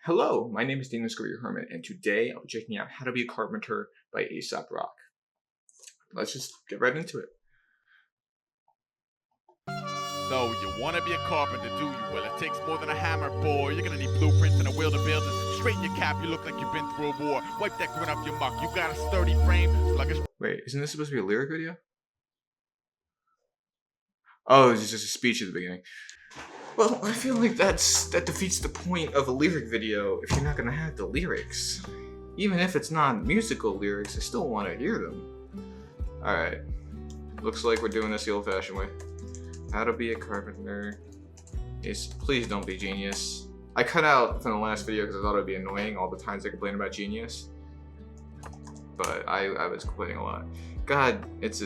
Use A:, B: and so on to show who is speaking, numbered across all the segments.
A: Hello, my name is Scuria-Herman, and today I'll be checking out How to Be a Carpenter by Aesop Rock. Let's just get right into it.
B: So, you want to be a carpenter, do you? Well, it takes more than a hammer, boy. You're going to need blueprints and a will to build it. Straighten your cap, you look like you've been through a war. Wipe that grin off your muck. You got a sturdy frame, sluggish.
A: Wait, isn't this supposed to be a lyric video? Oh, it's just a speech at the beginning. Well, I feel like that defeats the point of a lyric video if you're not gonna have the lyrics. Even if it's not musical lyrics, I still want to hear them. Alright. Looks like we're doing this the old-fashioned way. How to be a carpenter. Please don't be genius. I cut out from the last video because I thought it would be annoying all the times I complained about genius. But I was complaining a lot. God, it's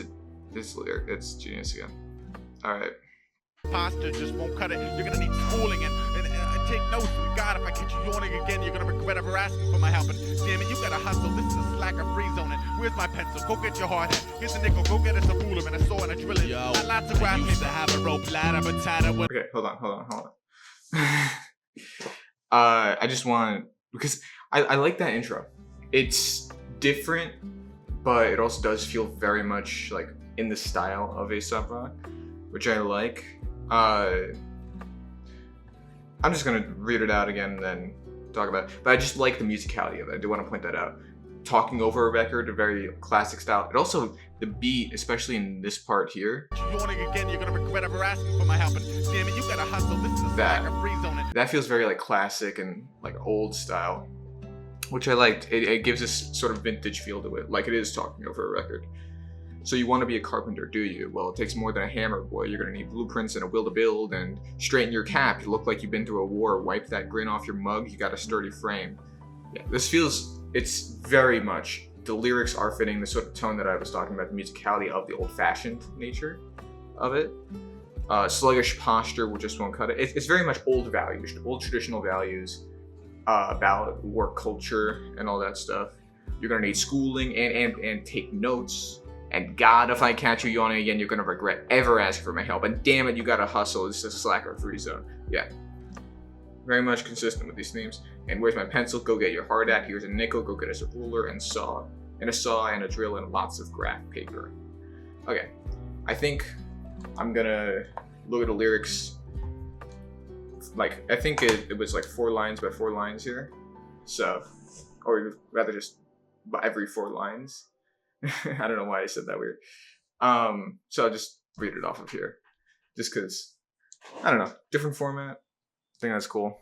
A: genius again. Alright.
B: Posture just won't cut it. You're gonna need schooling and take notes. God, if I catch you yawning again, you're gonna regret ever asking for my help. And damn it, you gotta hustle. This is a slacker free zone. And where's my pencil? Go get your hard hat. Here's a nickel. Go get us a ruler and a saw and a drill. Yo, lots of graphics. I used to have a rope ladder, but tighter.
A: Okay, hold on. I just want, because I like that intro. It's different, but it also does feel very much like in the style of Aesop Rock, which I like. I'm just gonna read it out again and then talk about it. But I just like the musicality of it. I do want to point that out. Talking over a record, a very classic style. It also, the beat, especially in this part here.
B: Yawning again, you're gonna regret ever asking for my help. And damn it, you gotta hustle. This is a free zone.
A: That feels very like classic and like old style, which I liked. It gives this sort of vintage feel to it, like it is talking over a record. So you want to be a carpenter, do you? Well, it takes more than a hammer, boy. You're going to need blueprints and a will to build, and straighten your cap. You look like you've been through a war. Wipe that grin off your mug. You got a sturdy frame. Yeah, it's very much, the lyrics are fitting the sort of tone that I was talking about, the musicality of the old-fashioned nature of it. Sluggish posture, we just won't cut it. It's very much old values, old traditional values about work culture and all that stuff. You're going to need schooling and take notes. And God, if I catch you yawning again, you're gonna regret ever asking for my help. And damn it, you gotta hustle. It's a slacker free zone. Yeah. Very much consistent with these themes. And where's my pencil? Go get your hard hat. Here's a nickel. Go get us a ruler and saw. And a saw and a drill and lots of graph paper. Okay. I think I'm gonna look at the lyrics. Like, I think it was like 4 lines by 4 lines here. So, or rather just by every 4 lines. I don't know why I said that weird. So I'll just read it off of here. Just because, I don't know, different format. I think that's cool.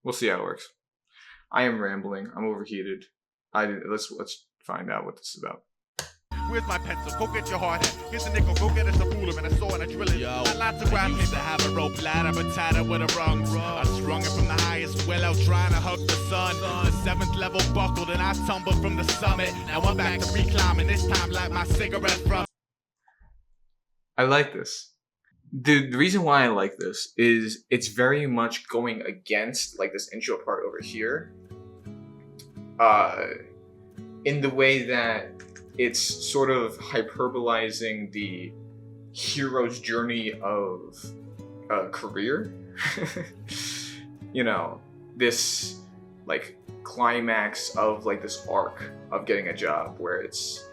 A: We'll see how it works. I am rambling. I'm overheated. Let's find out what this is about.
B: Where's my pencil? Go get your hard hat. Here's a nickel. Go get us a ruler and a saw and a drill. Yo, lots of graphics. I used to have a rope ladder, but tighter with a rungs. I strung it from the highest well out trying to hug the sun. The 7th level buckled and I tumbled from the summit. Now I'm back to reclimbing, this time like my cigarette from.
A: I like this. The reason why I like this is it's very much going against like this intro part over here. In the way that it's sort of hyperbolizing the hero's journey of a career. You know, this like climax of like this arc of getting a job where it's,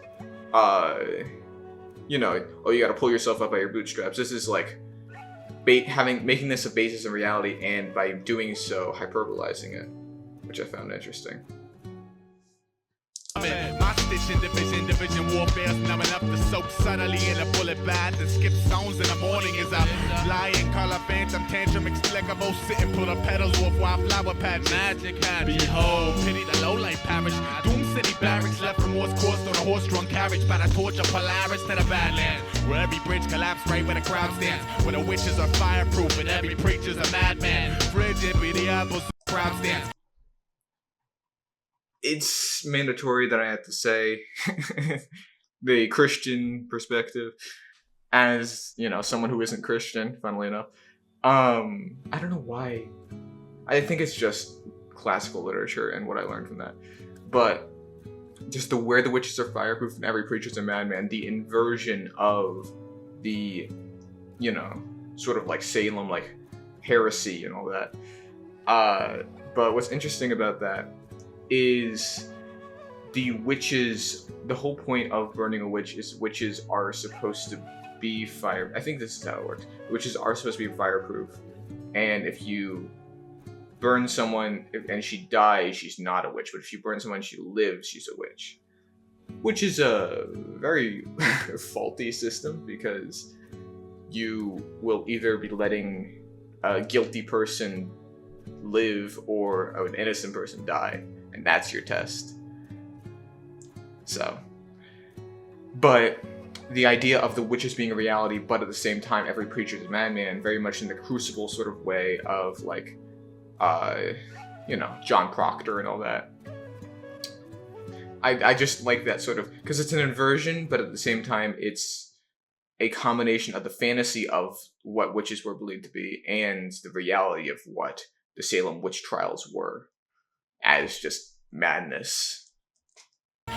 A: you know, oh, you gotta pull yourself up by your bootstraps. This is like making this a basis in reality, and by doing so, hyperbolizing it, which I found interesting.
B: My stitch in division warfare, numbing up the soap subtly in a bullet bath and skip stones in the morning is a flying color phantom tantrum explicable sitting pull the pedals off while flower patch magic hat. Behold, pity the low light parish, Doom City barracks left from Morse course on a horse-drawn carriage by the torch of Polaris to the Badlands, where every bridge collapsed right where the crowd stands, where the witches are fireproof and every preacher's a madman. Frigid be the apples crowd stands.
A: It's mandatory that I have to say the Christian perspective, as you know, someone who isn't Christian, funnily enough. I don't know why. I think it's just classical literature and what I learned from that. But just where the witches are fireproof and every preacher's a madman, the inversion of the, you know, sort of like Salem, like heresy and all that. But what's interesting about that is the whole point of burning a witch is witches are supposed to be fire. I think this is how it works. Witches are supposed to be fireproof. And if you burn someone and she dies, she's not a witch. But if you burn someone and she lives, she's a witch. Which is a very faulty system, because you will either be letting a guilty person live or an innocent person die, and that's your test. So, but the idea of the witches being a reality, but at the same time every preacher is a madman, very much in the Crucible sort of way of like, John Proctor and all that. I just like that sort of, because it's an inversion, but at the same time it's a combination of the fantasy of what witches were believed to be and the reality of what the Salem witch trials were, as just madness.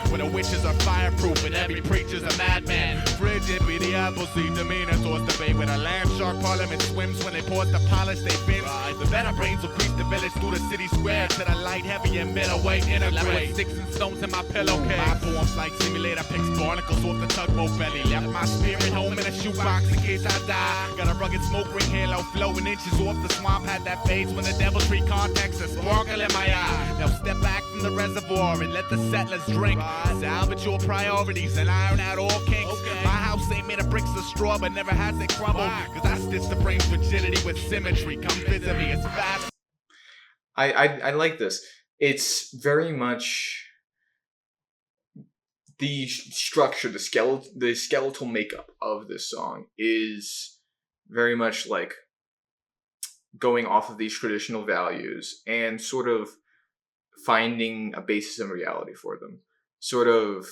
B: When the witches are fireproof and every preacher's a madman. Frigid be the apple seed demeanor towards the bay. With a lamb shark parliament swims when they pause to polish they fins. The better brains will creep the village through the city square to the light, heavy and middleweight integrate. Sticks and stones in my pillowcase. My poems like simulator picks barnacles off the tugboat belly. Left my spirit home in a shoebox in case I die. Got a rugged smoke ring halo flowing inches off the swamp. Had that fades when the deviltry contacts a sparkle in my eye. Now step back from the reservoir and let the settlers drink. Salvage your priorities and iron out all kinks. My house ain't made of bricks of straw, but never has it crumbled. Cause I stitch the brain's rigidity with symmetry. Come visit me, it's fast.
A: I like this. It's very much the structure, the skeletal makeup of this song is very much like going off of these traditional values and sort of finding a basis in reality for them. Sort of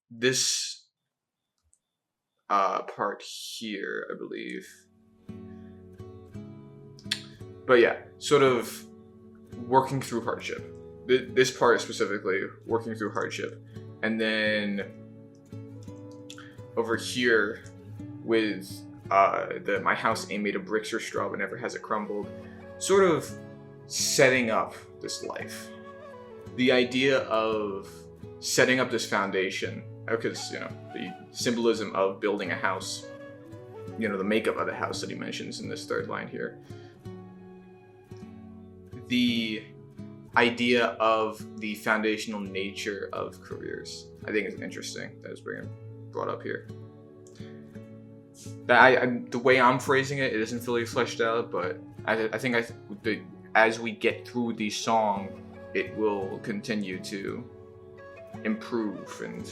A: this part here, I believe. But yeah, sort of working through hardship. This part specifically, working through hardship. And then over here with my house ain't made of bricks or straw, but never has it crumbled. Sort of setting up this life. The idea of setting up this foundation, because, the symbolism of building a house, the makeup of the house that he mentions in this third line here. The idea of the foundational nature of careers, I think is interesting. That is brought up here. That the way I'm phrasing it isn't fully fleshed out, but I think as we get through the song, it will continue to improve, and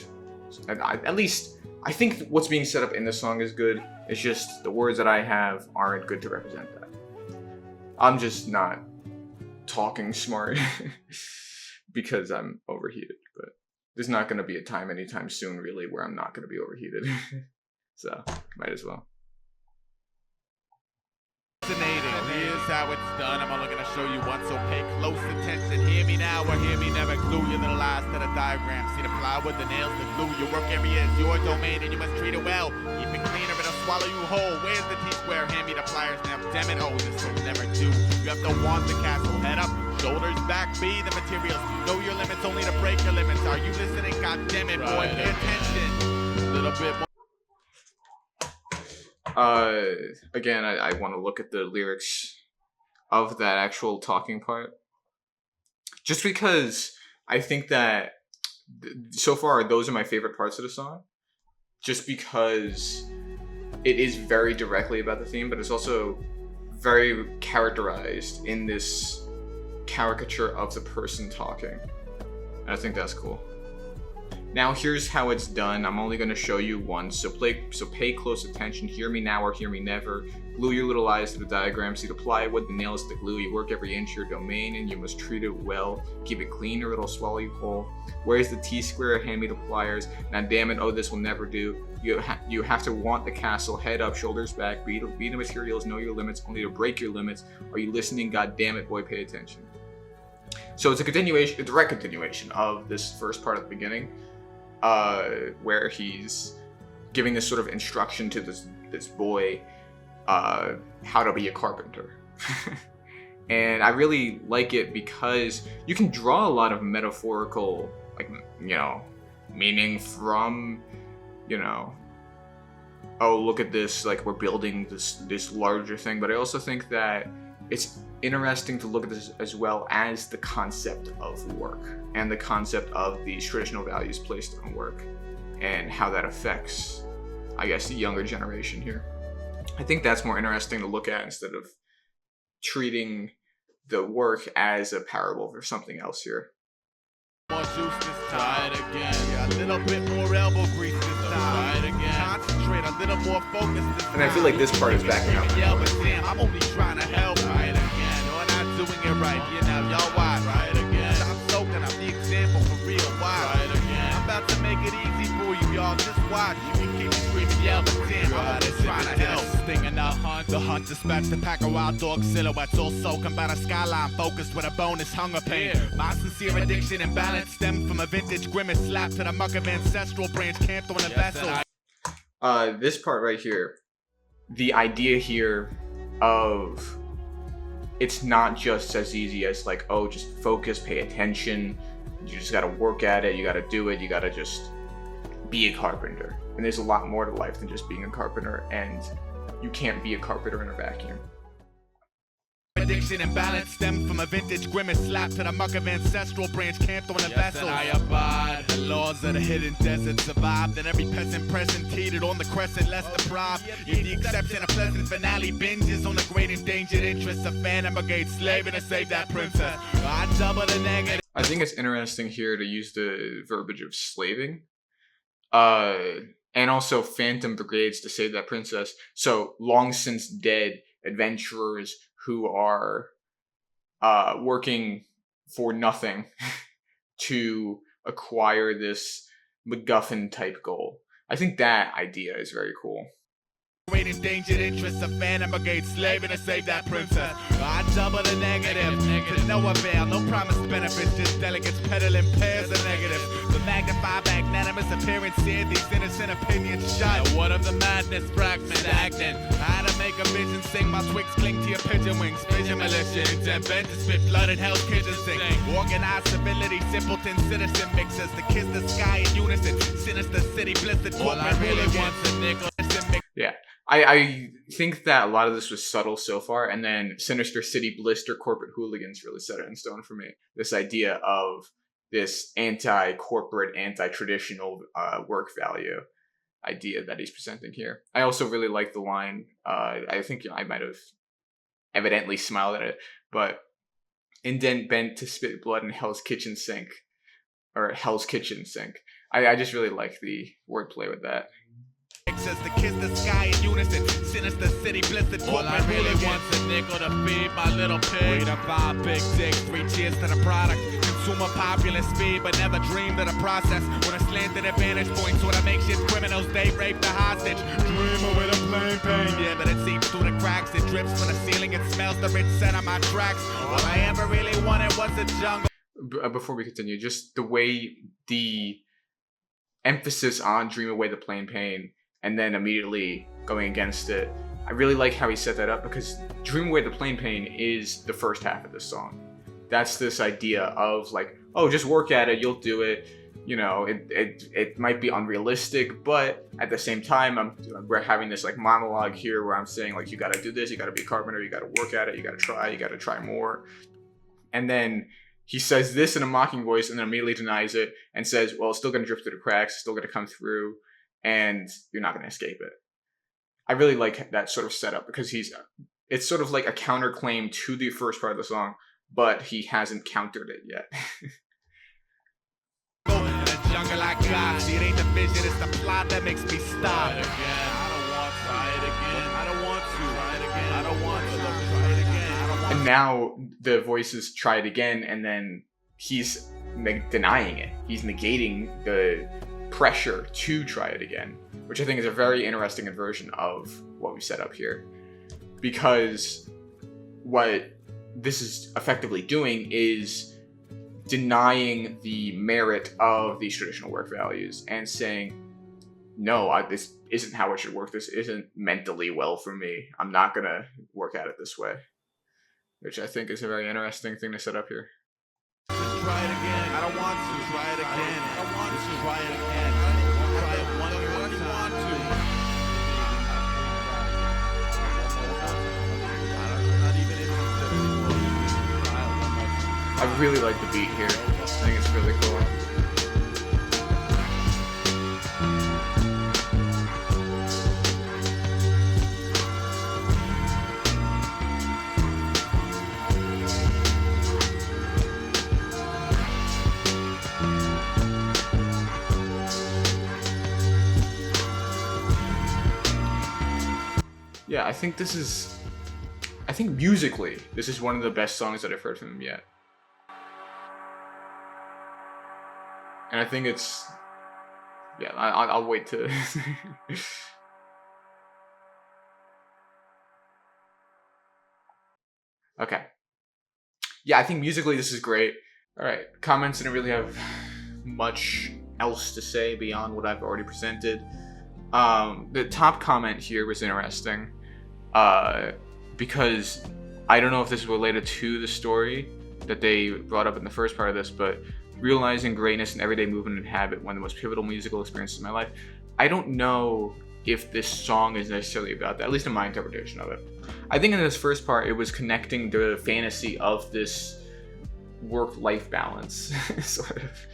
A: at least I think what's being set up in the song is good. It's just the words that I have aren't good to represent that. I'm just not talking smart because I'm overheated, but there's not going to be a time anytime soon really where I'm not going to be overheated. So might as well.
B: Here's how it's done. I'm only gonna show you once, so pay close attention. Hear me now or hear me never. Glue your little eyes to the diagram. See the plywood, the nails, the glue. Your work area is your domain and you must treat it well. Keep it clean or it'll swallow you whole. Where's the T-square? Hand me the pliers now. Damn it, oh, this will never do. You have to want the castle. Head up, shoulders back, be the materials. Know your limits, only to break your limits. Are you listening? God damn it, boy, pay attention. A little bit more.
A: Again, I want to look at the lyrics of that actual talking part, just because I think that so far those are my favorite parts of the song, just because it is very directly about the theme, but it's also very characterized in this caricature of the person talking, and I think that's cool. Now here's how it's done. I'm only going to show you once, so pay close attention. Hear me now or hear me never. Glue your little eyes to the diagram. See the plywood, the nails, the glue. You work every inch your domain and you must treat it well. Keep it clean or it'll swallow you whole. Where's the T-square? Hand me the pliers. Now damn it, oh this will never do. You have to want the castle. Head up, shoulders back. Be the materials, know your limits, only to break your limits. Are you listening? God damn it, boy, pay attention. So it's a direct continuation of this first part at the beginning. Where he's giving this sort of instruction to this boy, how to be a carpenter. And I really like it because you can draw a lot of metaphorical, like, you know, meaning from, you know, oh, look at this, like, we're building this larger thing. But I also think that it's interesting to look at this as well as the concept of work and the concept of these traditional values placed on work and how that affects, I guess, the younger generation here. I think that's more interesting to look at instead of treating the work as a parable for something else here.
B: More juice this time. Again. Yeah, a little bit more elbow grease this time. Again. Concentrate a little more focus this time.
A: And I feel like this part is backing up.
B: Yeah, but damn, I'm only trying to help. Right again. You're not doing it right. You know, y'all watch. Right again. Stop soaking. I'm the example for real. Why? Right again. I'm about to make it easy for you, y'all. Just watch. You can keep screaming, yeah, but damn, I'm only trying to help. Sting in the hunt dispatch to pack a wild dog silhouettes, all soaking by the skyline, focused with a bonus hunger pain. My sincere addiction and balance stem from a vintage grimace slapped to the muck of ancestral branch camped on a vessel.
A: This part right here, the idea here of it's not just as easy as like, oh, just focus, pay attention, you just gotta work at it, you gotta do it, you gotta just be a carpenter. And there's a lot more to life than just being a carpenter, and you can't be a carpenter in a vacuum.
B: Addiction and balance stem from a vintage grimace slapped to the muck of ancestral branch camped on a vessel. I abide. The laws of the hidden desert survived, and every peasant present heated on the crescent less deprived. Yet the exception of pleasant finale binges on the great endangered interests of Phantom Brigade slaving to save that princess. I double the negative.
A: I think it's interesting here to use the verbiage of slaving. And also Phantom Brigades to save that princess. So long since dead adventurers who are working for nothing to acquire this MacGuffin type goal. I think that idea is very cool.
B: Great endangered interests of Phantom Brigade slaving to save that princess. I double the negative to no avail, no promised benefits, just delegates peddling pairs of negatives. The magnify magnanimous appearance here, these innocent opinions shot. What of the madness fragment stagnant? How to make a vision sing, my twigs cling to your pigeon wings. Vision malicious and bent to spit blood in hell's kitchen sink. Organized civility, simpleton citizen mixes to kiss the sky in unison. Sinister city blistered. All I really want's a nickel.
A: Yeah. I think that a lot of this was subtle so far, and then Sinister City Blister Corporate Hooligans really set it in stone for me. This idea of this anti-corporate, anti-traditional work value idea that he's presenting here. I also really like the line, I think I might have evidently smiled at it, but indent bent to spit blood in Hell's Kitchen Sink, or Hell's Kitchen Sink. I just really like the wordplay with that.
B: Says to kiss the sky in unison. Sinister city blistered. All I really want's a nickel to feed my little pig. 3 to 5 big dicks, 3 cheers to the product. Consumer populist speed, but never dreamed of the process. With a slanted advantage point, so to make shit criminals, they rape the hostage. Dreamer with a plain pain. Yeah, but it seeps through the cracks. It drips from the ceiling. It smells the rich scent of my tracks. All I ever really wanted was a jungle.
A: Before we continue, just the way the emphasis on dream away the plain pain and then immediately going against it. I really like how he set that up, because Dream Away the Plain Pain is the first half of this song. That's this idea of like, oh, just work at it, you'll do it. You know, it might be unrealistic, but at the same time, we're having this like monologue here where I'm saying like, you gotta do this, you gotta be a carpenter, you gotta work at it, you gotta try more. And then he says this in a mocking voice and then immediately denies it and says, well, it's still gonna drip through the cracks, it's still gonna come through, and you're not going to escape it. I really like that sort of setup, because it's sort of like a counterclaim to the first part of the song, but he hasn't countered it yet.
B: Jungle I got. See, it ain't the vision, it's the plot that makes me stop. Again. I don't want to.
A: And now the voices try it again, and then he's denying it. He's negating the pressure to try it again, which I think is a very interesting inversion of what we set up here, because what this is effectively doing is denying the merit of these traditional work values and saying, no, this isn't how it should work, this isn't mentally well for me, I'm not gonna work at it this way. which I think is a very interesting thing to set up here.
B: Just try it again. I don't want to. Try it again. I don't want to. Try it again. I don't want to. Try it one more time. Not even interested anymore.
A: I really like the beat here. I think it's really cool. Yeah, I think musically, this is one of the best songs that I've heard from him yet. And I think it's, yeah, I'll wait to. Okay. Yeah, I think musically this is great. All right, comments didn't really have much else to say beyond what I've already presented. The top comment here was interesting. Because I don't know if this is related to the story that they brought up in the first part of this, but realizing greatness in everyday movement and habit, one of the most pivotal musical experiences of my life. I don't know if this song is necessarily about that, at least in my interpretation of it. I think in this first part, it was connecting the fantasy of this work-life balance, sort of.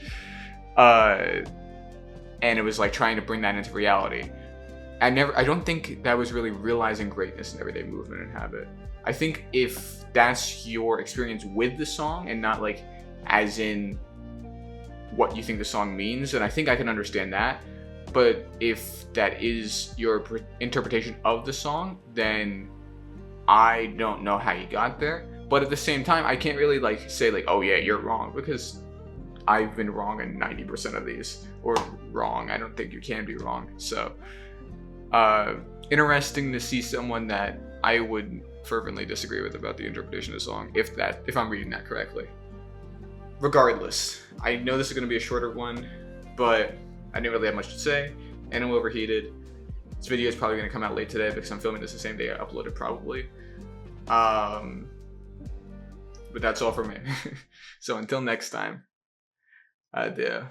A: And it was like trying to bring that into reality. I don't think that was really realizing greatness in everyday movement and habit. I think if that's your experience with the song and not like as in what you think the song means, then I think I can understand that. But if that is your interpretation of the song, then I don't know how you got there. But at the same time, I can't really like say like, oh yeah, you're wrong, because I've been wrong in 90% of these, or wrong. I don't think you can be wrong. So interesting to see someone that I would fervently disagree with about the interpretation of the song, if I'm reading that correctly. Regardless, I know this is going to be a shorter one, but I didn't really have much to say, and I'm overheated. This video is probably going to come out late today because I'm filming this the same day I uploaded, probably. But that's all for me. So until next time, adieu.